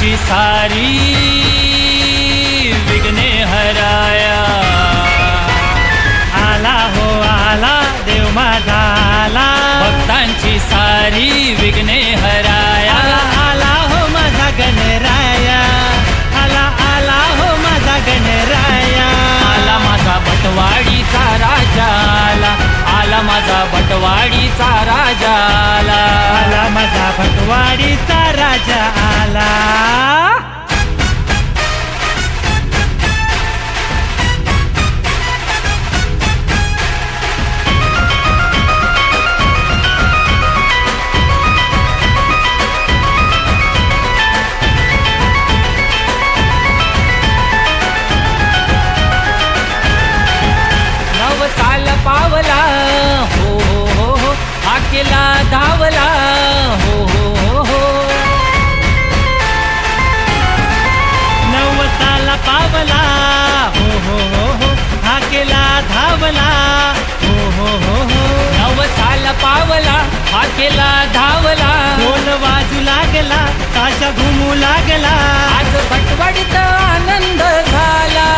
भक्तांची सारी विघ्ने हराया। आला हो आला देव माझा आला, भक्तांची सारी विघ्ने हराया। आला आला हो माझा गणराया, आला आला हो माझा गणराया। आला माझा भटवाडीचा राजा आला, आला माझा भटवाडीचा राजा आला, आला माझा भटवाडीचा राजा आला। साल पावला हो हो हो हो, हाकेला धावला हो हो हो हो। नवसाला पावला हो हो हो हो, हाकेला धावला हो हो हो हो। नवसाला पावला हाकेला धावला, ढोल वाजू लागला ताशा घुमू लागला, आज भटवाडीत आनंद झाला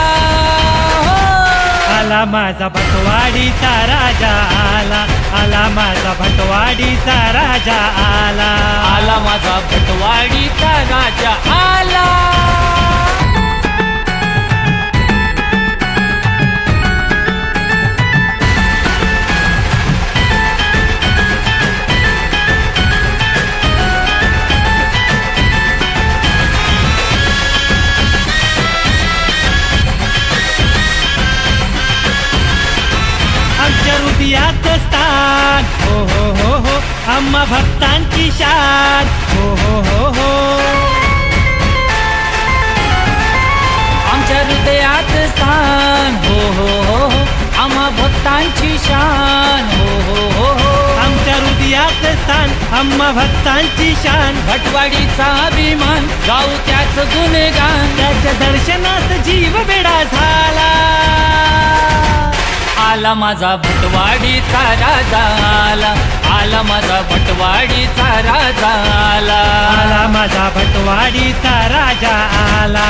हो। आला माझा भटवाडीचा राजा आला, आला माझा भटवाडीचा राजा आला, आला माझा भटवाडीचा राजा आला। आमच्या हृदयात स्थान हो हो हो हो, आम्हा भक्तांची शान हो हो हो हो। आमच्या हृदयात स्थान हो हो हो हो, आम्हा भक्तांची शान हो हो हो हो। आमच्या हृदयात स्थान आम्हा भक्तांची शान, भटवाडीचा अभिमान गाऊ त्याच गुणगान, त्याच्या दर्शनात जीव वेडा झाला। आला माझा भटवाडीचा राजा आला, आला माझा भटवाडीचा राजा आला, आला माझा भटवाडीचा राजा आला।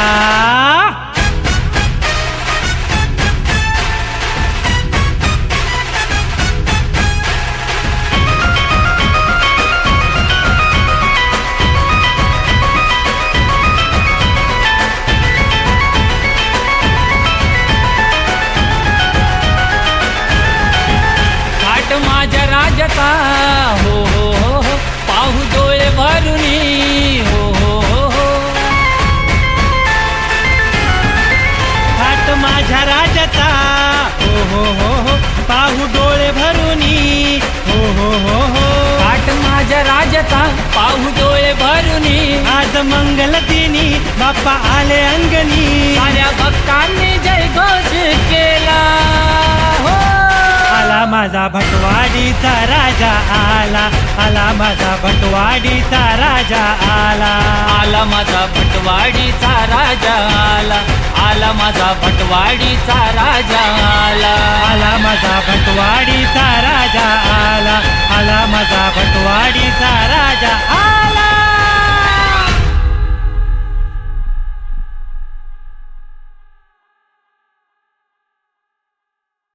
माझ्या राजाचा हो हो हो हो, पाहू डोळे भरुनी हो हो हो हो। थाट माझ्या राजाचा हो हो हो हो, पाहू डोळे भरुनी हो हो हो हो। थाट माझ्या राजाचा पाहू डोळे भरुनी, आज मंगल दिनी बाप्पा आले अंगणी, साऱ्या भक्तांनी जय घोष केला हो। आला माझा भटवाडीचा राजा आला, आला माझा भटवाडीचा राजा आला, आला माझा भटवाडीचा राजा आला, आला माझा भटवाडीचा राजा आला, आला माझा भटवाडीचा राजा आला, आला माझा भटवाडीचा राजा